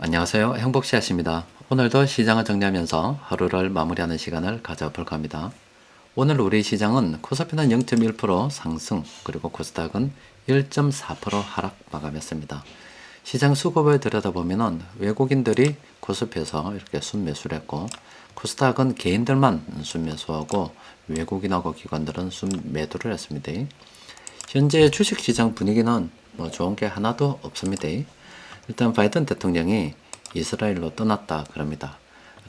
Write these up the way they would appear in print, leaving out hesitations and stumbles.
안녕하세요. 행복씨앗입니다. 오늘도 시장을 정리하면서 하루를 마무리하는 시간을 가져볼까 합니다. 오늘 우리 시장은 코스피는 0.1% 상승, 그리고 코스닥은 1.4% 하락 마감했습니다. 시장 수급을 들여다보면 외국인들이 코스피에서 이렇게 순매수를 했고, 코스닥은 개인들만 순매수하고 외국인하고 기관들은 순매도를 했습니다. 현재 주식시장 분위기는 좋은 게 하나도 없습니다. 일단 바이든 대통령이 이스라엘로 떠났다 그럽니다.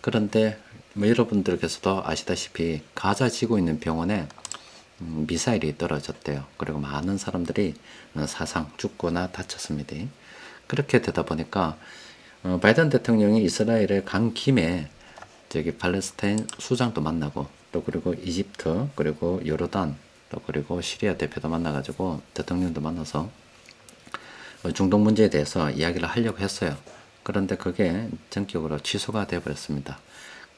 그런데 여러분들께서도 아시다시피 가자 지구 있는 병원에 미사일이 떨어졌대요. 그리고 많은 사람들이 사상 죽거나 다쳤습니다. 그렇게 되다 보니까 바이든 대통령이 이스라엘에 간 김에 저기 팔레스타인 수장도 만나고, 또 그리고 이집트, 그리고 요르단, 또 그리고 시리아 대표도 만나가지고 대통령도 만나서 중동 문제에 대해서 이야기를 하려고 했어요. 그런데 그게 전격으로 취소가 되어버렸습니다.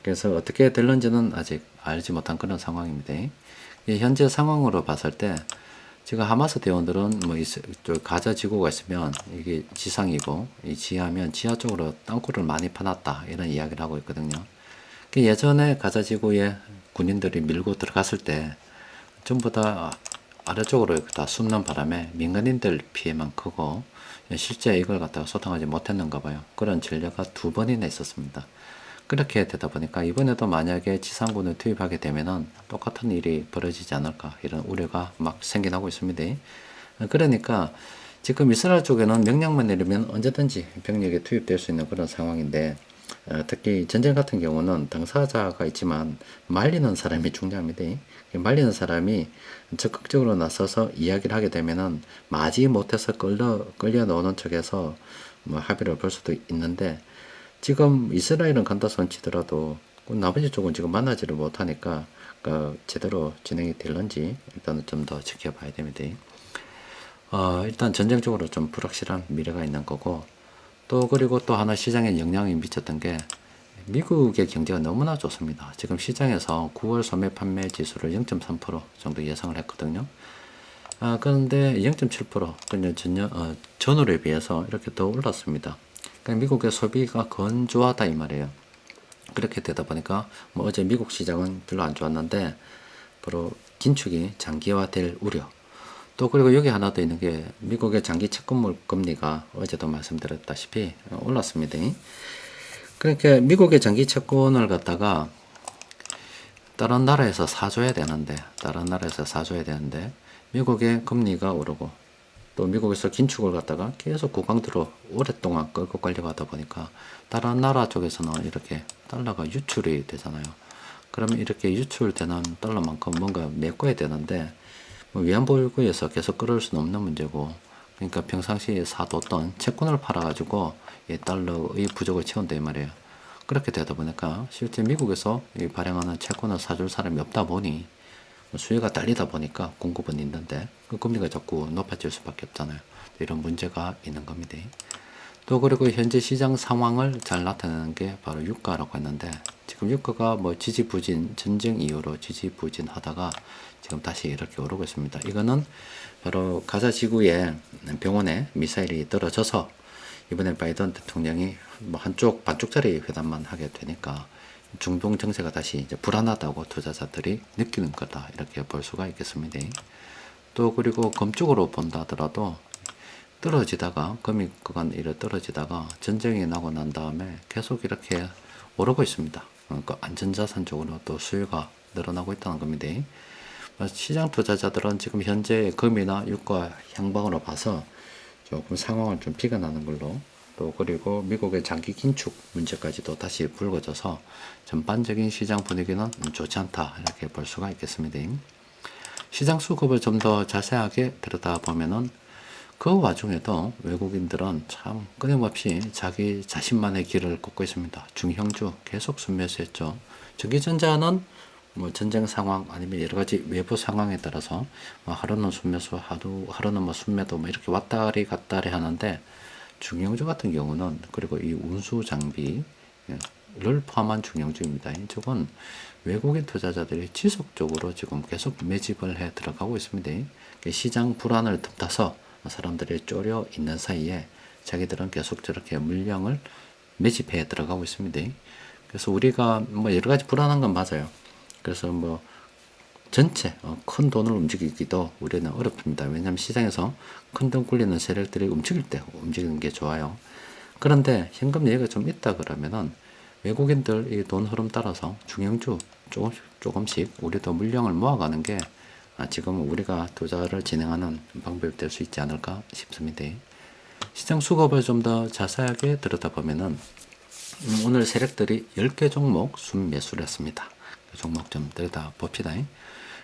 그래서 어떻게 될런지는 아직 알지 못한 그런 상황입니다. 현재 상황으로 봤을 때 지금 하마스 대원들은 가자 지구가 있으면 이게 지상이고, 이 지하면 지하 쪽으로 땅굴을 많이 파놨다 이런 이야기를 하고 있거든요. 예전에 가자 지구에 군인들이 밀고 들어갔을 때 전부 다 아래쪽으로 다 숨는 바람에 민간인들 피해만 크고 실제 이걸 갖다가 소탕하지 못했는가 봐요. 그런 전례가 2번이나 있었습니다. 그렇게 되다 보니까 이번에도 만약에 지상군을 투입하게 되면은 똑같은 일이 벌어지지 않을까 이런 우려가 막 생겨나고 있습니다. 그러니까 지금 이스라엘 쪽에는 명령만 내리면 언제든지 병력이 투입될 수 있는 그런 상황인데, 특히 전쟁 같은 경우는 당사자가 있지만 말리는 사람이 중요합니다. 말리는 사람이 적극적으로 나서서 이야기를 하게 되면은 마지 못해서 끌려 나오는 쪽에서 합의를 볼 수도 있는데, 지금 이스라엘은 간다 손 치더라도 나머지 쪽은 지금 만나지를 못하니까 제대로 진행이 될런지 일단은 좀 더 지켜봐야 됩니다. 일단 전쟁적으로 좀 불확실한 미래가 있는 거고, 또 그리고 또 하나 시장에 영향이 미쳤던 게 미국의 경제가 너무나 좋습니다. 지금 시장에서 9월 소매 판매 지수를 0.3% 정도 예상을 했거든요. 그런데 0.7% 그냥 전월에 비해서 이렇게 더 올랐습니다. 그러니까 미국의 소비가 건조하다 이 말이에요. 그렇게 되다 보니까 어제 미국 시장은 별로 안 좋았는데 바로 긴축이 장기화될 우려. 또 그리고 여기 하나 더 있는 게 미국의 장기 채권물 금리가 어제도 말씀드렸다시피 올랐습니다. 그러니까 미국의 장기 채권을 갖다가 다른 나라에서 사줘야 되는데 미국의 금리가 오르고, 또 미국에서 긴축을 갖다가 계속 국강대로 오랫동안 끌고 가려고 하다 보니까 다른 나라 쪽에서는 이렇게 달러가 유출이 되잖아요. 그러면 이렇게 유출되는 달러만큼 뭔가 메꿔야 되는데 위안부에서 계속 끌어올 수는 없는 문제고, 그러니까 평상시에 사뒀던 채권을 팔아가지고 이 달러의 부족을 채운다 이 말이에요. 그렇게 되다 보니까 실제 미국에서 이 발행하는 채권을 사줄 사람이 없다 보니 수요가 딸리다 보니까 공급은 있는데 그 금리가 자꾸 높아질 수밖에 없잖아요. 이런 문제가 있는 겁니다. 또 그리고 현재 시장 상황을 잘 나타내는 게 바로 유가라고 했는데, 지금 유가가 지지부진, 전쟁 이후로 지지부진하다가 지금 다시 이렇게 오르고 있습니다. 이거는 바로 가자 지구에 병원에 미사일이 떨어져서 이번에 바이든 대통령이 반쪽짜리 회담만 하게 되니까 중동 정세가 다시 이제 불안하다고 투자자들이 느끼는 거다 이렇게 볼 수가 있겠습니다. 또 그리고 금 쪽으로 본다 하더라도 떨어지다가 금이 그간 이래 떨어지다가 전쟁이 나고 난 다음에 계속 이렇게 오르고 있습니다. 그러니까 안전자산 쪽으로 또 수요가 늘어나고 있다는 겁니다. 시장 투자자들은 지금 현재 금이나 유가 향방으로 봐서 조금 상황을 좀 비관하는 걸로, 또 그리고 미국의 장기 긴축 문제까지도 다시 불거져서 전반적인 시장 분위기는 좋지 않다 이렇게 볼 수가 있겠습니다. 시장 수급을 좀 더 자세하게 들여다보면은 그 와중에도 외국인들은 참 끊임없이 자기 자신만의 길을 걷고 있습니다. 중형주 계속 순매수했죠. 전기전자는 전쟁 상황 아니면 여러 가지 외부 상황에 따라서 하루는 순매수, 하루는 순매도 이렇게 왔다리 갔다리 하는데, 중형주 같은 경우는 그리고 이 운수 장비를 포함한 중형주입니다. 이쪽은 외국인 투자자들이 지속적으로 지금 계속 매집을 해 들어가고 있습니다. 시장 불안을 틈타서 사람들이 쪼려 있는 사이에 자기들은 계속 저렇게 물량을 매집해 들어가고 있습니다. 그래서 우리가 뭐 여러 가지 불안한 건 맞아요. 그래서 뭐 전체 큰 돈을 움직이기도 우리는 어렵습니다. 왜냐하면 시장에서 큰 돈 굴리는 세력들이 움직일 때 움직이는 게 좋아요. 그런데 현금 여유가 좀 있다 그러면은 외국인들 이 돈 흐름 따라서 중형주 조금씩 우리도 물량을 모아가는 게 지금 우리가 투자를 진행하는 방법이 될 수 있지 않을까 싶습니다. 시장 수급을 좀 더 자세하게 들여다보면은 오늘 세력들이 10개 종목 순매수를 했습니다. 그 종목 좀 들여다봅시다.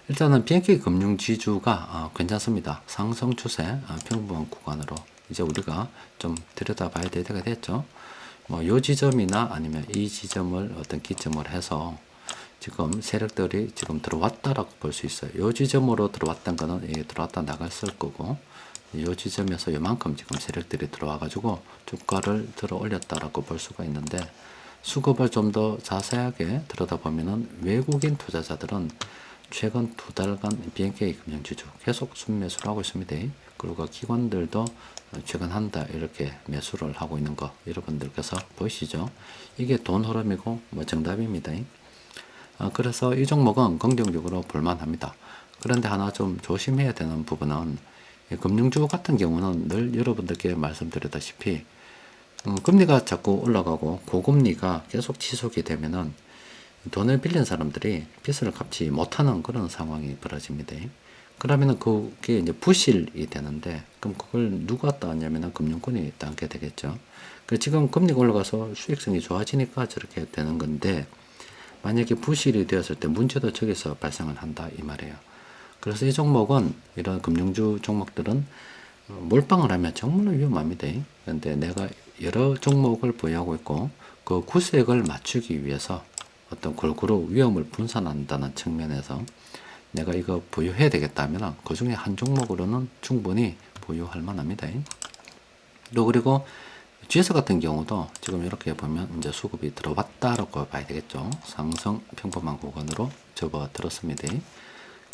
일단은 BNK 금융지주가 괜찮습니다. 상승 추세 평범한 구간으로 이제 우리가 좀 들여다봐야 될 때가 됐죠. 뭐 요 지점이나 아니면 이 지점을 어떤 기점을 해서 지금 세력들이 지금 들어왔다라고 볼 수 있어요. 요 지점으로 들어왔던 거는 들어왔다 나갔을 거고, 요 지점에서 요만큼 지금 세력들이 들어와 가지고 주가를 들어 올렸다라고 볼 수가 있는데, 수급을 좀 더 자세하게 들여다보면은 외국인 투자자들은 최근 2달간 BNK 금융지주 계속 순매수를 하고 있습니다. 그리고 기관들도 최근 한 달 이렇게 매수를 하고 있는 거 여러분들께서 보이시죠? 이게 돈 흐름이고 뭐 정답입니다. 그래서 이 종목은 긍정적으로 볼만합니다. 그런데 하나 좀 조심해야 되는 부분은 금융주 같은 경우는 늘 여러분들께 말씀드렸다시피 금리가 자꾸 올라가고 고금리가 계속 지속이 되면은 돈을 빌린 사람들이 빚을 갚지 못하는 그런 상황이 벌어집니다. 그러면은 그게 이제 부실이 되는데, 그럼 그걸 누가 따냐면은 금융권이 따게 되겠죠. 지금 금리가 올라가서 수익성이 좋아지니까 저렇게 되는 건데, 만약에 부실이 되었을 때 문제도 저기서 발생을 한다 이 말이에요. 그래서 이 종목은 이런 금융주 종목들은 몰빵을 하면 정말 위험합니다. 그런데 내가 여러 종목을 보유하고 있고 그 구색을 맞추기 위해서 어떤 골고루 위험을 분산한다는 측면에서 내가 이거 보유해야 되겠다면 그 중에 한 종목으로는 충분히 보유할 만합니다. 또 그리고 GS 같은 경우도 지금 이렇게 보면 이제 수급이 들어왔다라고 봐야 되겠죠. 상승 평범한 구간으로 접어들었습니다.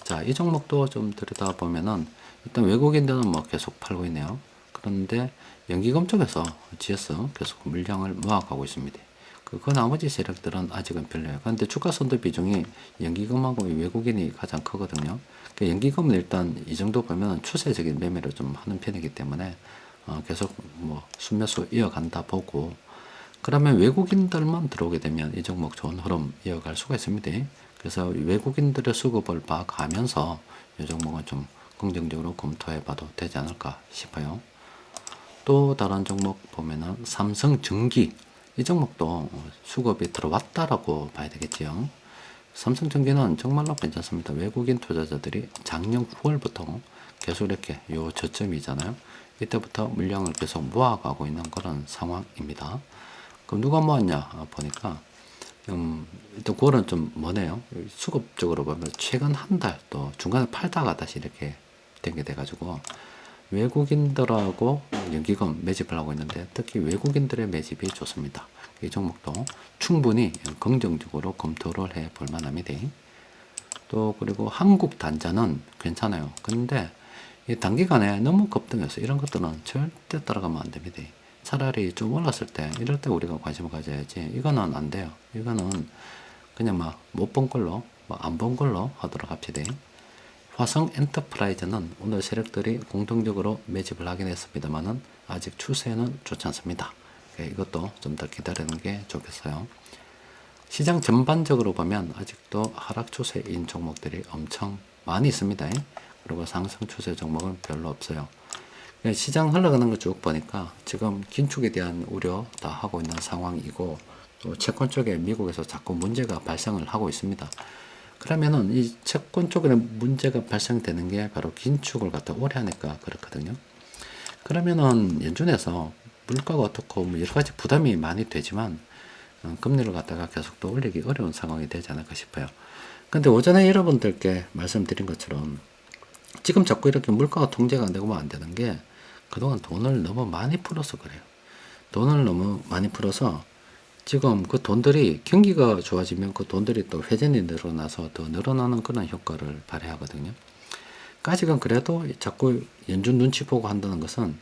자, 이 종목도 좀 들여다보면은 일단 외국인들은 뭐 계속 팔고 있네요. 그런데 연기금 쪽에서 GS 계속 물량을 모아가고 있습니다. 그 나머지 세력들은 아직은 별로예요. 그런데 주가 선도 비중이 연기금하고 외국인이 가장 크거든요. 연기금은 일단 이 정도 보면 추세적인 매매를 좀 하는 편이기 때문에 계속 뭐 순매수 이어간다 보고, 그러면 외국인들만 들어오게 되면 이 종목 좋은 흐름 이어갈 수가 있습니다. 그래서 외국인들의 수급을 봐가면서 이 종목은 좀 긍정적으로 검토해 봐도 되지 않을까 싶어요. 또 다른 종목 보면은 삼성전기, 이 종목도 수급이 들어왔다라고 봐야 되겠지요. 삼성전기는 정말로 괜찮습니다. 외국인 투자자들이 작년 9월부터 계속 이렇게 요 저점이잖아요. 이때부터 물량을 계속 모아가고 있는 그런 상황입니다. 그럼 누가 모았냐 보니까 일단 9월은 좀 머네요. 수급적으로 보면 최근 한 달 또 중간에 팔다가 다시 이렇게 땡게 돼가지고 외국인들하고 연기금 매집을 하고 있는데, 특히 외국인들의 매집이 좋습니다. 이 종목도 충분히 긍정적으로 검토를 해 볼 만합니다. 또 그리고 한국 단자는 괜찮아요. 근데 이 단기간에 너무 급등해서 이런 것들은 절대 따라가면 안 됩니다. 차라리 좀 올랐을 때 이럴 때 우리가 관심을 가져야지, 이거는 안 돼요. 이거는 그냥 막 못 본 걸로 안 본 걸로 하도록 합시다. 화성 엔터프라이즈는 오늘 세력들이 공통적으로 매집을 하긴 했습니다만은 아직 추세는 좋지 않습니다. 이것도 좀 더 기다리는 게 좋겠어요. 시장 전반적으로 보면 아직도 하락 추세인 종목들이 엄청 많이 있습니다. 그리고 상승 추세 종목은 별로 없어요. 시장 흘러가는 거 쭉 보니까 지금 긴축에 대한 우려 다 하고 있는 상황이고, 또 채권 쪽에 미국에서 자꾸 문제가 발생을 하고 있습니다. 그러면은 이 채권 쪽에 문제가 발생되는 게 바로 긴축을 갖다 오래 하니까 그렇거든요. 그러면은 연준에서 물가가 어떻고 뭐 여러 가지 부담이 많이 되지만 금리를 갖다가 계속 또 올리기 어려운 상황이 되지 않을까 싶어요. 근데 오전에 여러분들께 말씀드린 것처럼 지금 자꾸 이렇게 물가가 통제가 안 되고 안 되는 게 그동안 돈을 너무 많이 풀어서 그래요. 돈을 너무 많이 풀어서 지금 그 돈들이 경기가 좋아지면 그 돈들이 또 회전이 늘어나서 더 늘어나는 그런 효과를 발휘하거든요. 아직은 그래도 자꾸 연준 눈치 보고 한다는 것은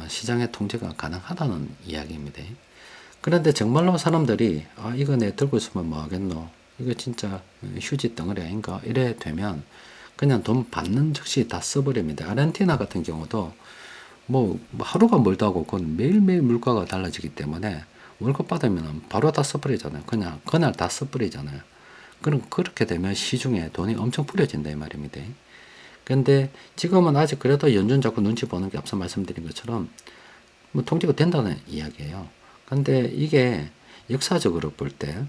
시장의 통제가 가능하다는 이야기입니다. 그런데 정말로 사람들이 이거 내 들고 있으면 뭐 하겠노? 이거 진짜 휴지 덩어리 아닌가? 이래 되면 그냥 돈 받는 즉시 다 써버립니다. 아르헨티나 같은 경우도 뭐 하루가 멀다 하고 그건 매일매일 물가가 달라지기 때문에 월급 받으면 바로 다 써버리잖아요. 그냥 그날 다 써버리잖아요. 그럼 그렇게 되면 시중에 돈이 엄청 뿌려진다 이 말입니다. 근데 지금은 아직 그래도 연준 자꾸 눈치 보는 게 앞서 말씀드린 것처럼 뭐 통제가 된다는 이야기예요. 근데 이게 역사적으로 볼 때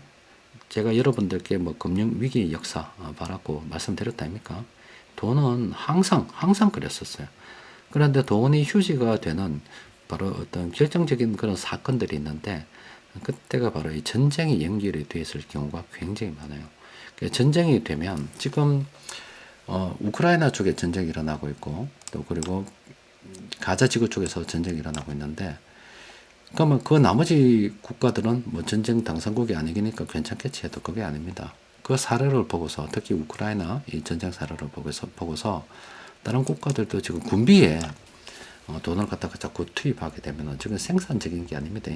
제가 여러분들께 뭐 금융 위기 역사 봐라고 말씀드렸다 아닙니까? 돈은 항상 그랬었어요. 그런데 돈이 휴지가 되는 바로 어떤 결정적인 그런 사건들이 있는데 그때가 바로 이 전쟁이 연결이 되어 있을 경우가 굉장히 많아요. 전쟁이 되면 지금 우크라이나 쪽에 전쟁이 일어나고 있고 또 그리고 가자 지구 쪽에서 전쟁이 일어나고 있는데 그러면 그 나머지 국가들은 뭐 전쟁 당사국이 아니니까 괜찮겠지 해도 그게 아닙니다. 그 사례를 보고서 특히 우크라이나 이 전쟁 사례를 보고서 다른 국가들도 지금 군비에 돈을 갖다가 자꾸 투입하게 되면은 지금 생산적인 게 아닙니다.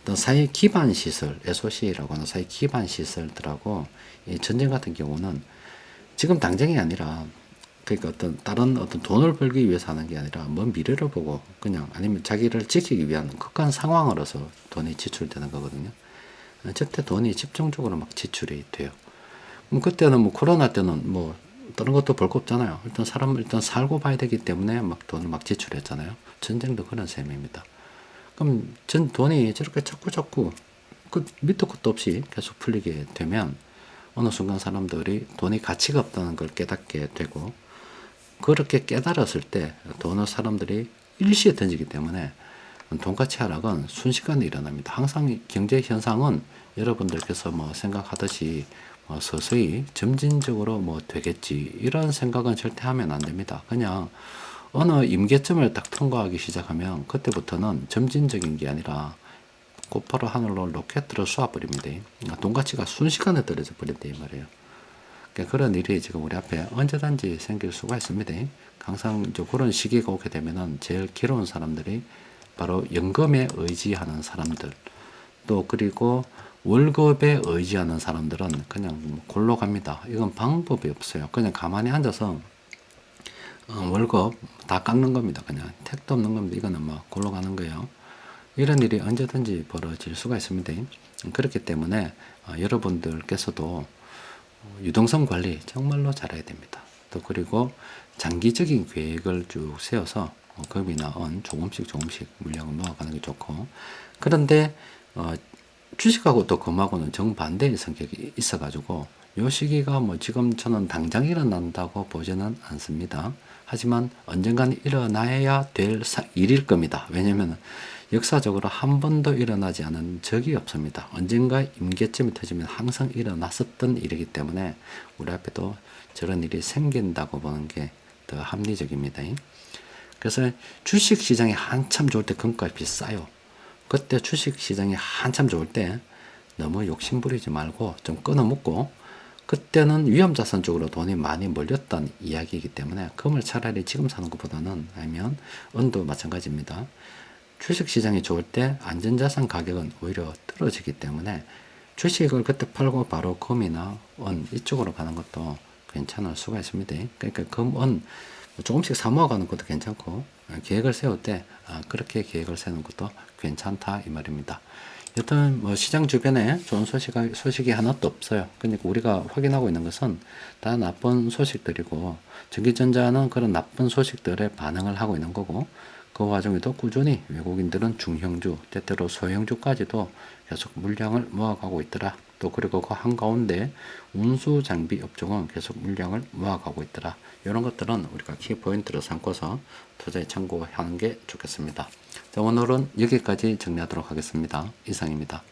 어떤 사회 기반 시설, SOC라고 하는 사회 기반 시설들하고 이 전쟁 같은 경우는 지금 당장이 아니라 그러니까 어떤 다른 어떤 돈을 벌기 위해서 하는 게 아니라 먼 미래를 보고 그냥 아니면 자기를 지키기 위한 극한 상황으로서 돈이 지출되는 거거든요. 저때 돈이 집중적으로 막 지출이 돼요. 그때는 뭐 코로나 때는 뭐 다른 것도 볼 거 없잖아요. 일단 사람 일단 살고 봐야 되기 때문에 막 돈을 막 지출했잖아요. 전쟁도 그런 셈입니다. 그럼 전 돈이 저렇게 자꾸 그 밑도 끝도 없이 계속 풀리게 되면 어느 순간 사람들이 돈이 가치가 없다는 걸 깨닫게 되고 그렇게 깨달았을 때 돈을 사람들이 일시에 던지기 때문에 돈가치 하락은 순식간에 일어납니다. 항상 경제 현상은 여러분들께서 뭐 생각하듯이 서서히 점진적으로 뭐 되겠지 이런 생각은 절대 하면 안 됩니다. 그냥 어느 임계점을 딱 통과하기 시작하면 그때부터는 점진적인 게 아니라 곧바로 하늘로 로켓으로 쏘아버립니다. 돈가치가 순식간에 떨어져 버린다 이 말이에요. 그런 일이 지금 우리 앞에 언제든지 생길 수가 있습니다. 항상 그런 시기가 오게 되면은 제일 괴로운 사람들이 바로 연금에 의지하는 사람들, 또 그리고 월급에 의지하는 사람들은 그냥 골로 갑니다. 이건 방법이 없어요. 그냥 가만히 앉아서 월급 다 깎는 겁니다. 그냥 택도 없는 겁니다. 이거는 뭐 골로 가는 거예요. 이런 일이 언제든지 벌어질 수가 있습니다. 그렇기 때문에 여러분들께서도 유동성 관리 정말로 잘해야 됩니다. 또 그리고 장기적인 계획을 쭉 세워서 금이나 은 조금씩 물량을 모아가는 게 좋고 그런데 주식하고 또 금하고는 정반대의 성격이 있어가지고 요 시기가 뭐 지금 저는 당장 일어난다고 보지는 않습니다. 하지만 언젠간 일어나야 될 일일 겁니다. 왜냐하면 역사적으로 한 번도 일어나지 않은 적이 없습니다. 언젠가 임계점이 터지면 항상 일어났었던 일이기 때문에 우리 앞에도 저런 일이 생긴다고 보는 게 더 합리적입니다. 그래서 주식시장이 한참 좋을 때 금값이 싸요. 그때 주식시장이 한참 좋을 때 너무 욕심부리지 말고 좀 끊어먹고 그때는 위험자산 쪽으로 돈이 많이 몰렸던 이야기이기 때문에 금을 차라리 지금 사는 것보다는 아니면 은도 마찬가지입니다. 주식시장이 좋을 때 안전자산 가격은 오히려 떨어지기 때문에 주식을 그때 팔고 바로 금이나 은 이쪽으로 가는 것도 괜찮을 수가 있습니다. 그러니까 금, 은 조금씩 사모아가는 것도 괜찮고 계획을 세울 때 그렇게 계획을 세우는 것도 괜찮다 이 말입니다. 여튼 뭐 시장 주변에 좋은 소식이 하나도 없어요. 그러니까 우리가 확인하고 있는 것은 다 나쁜 소식들이고 전기전자는 그런 나쁜 소식들에 반응을 하고 있는 거고 그 와중에도 꾸준히 외국인들은 중형주, 때때로 소형주까지도 계속 물량을 모아가고 있더라. 또 그리고 그 한가운데 운수 장비 업종은 계속 물량을 모아가고 있더라. 이런 것들은 우리가 키포인트로 삼고서 투자에 참고하는 게 좋겠습니다. 자, 오늘은 여기까지 정리하도록 하겠습니다. 이상입니다.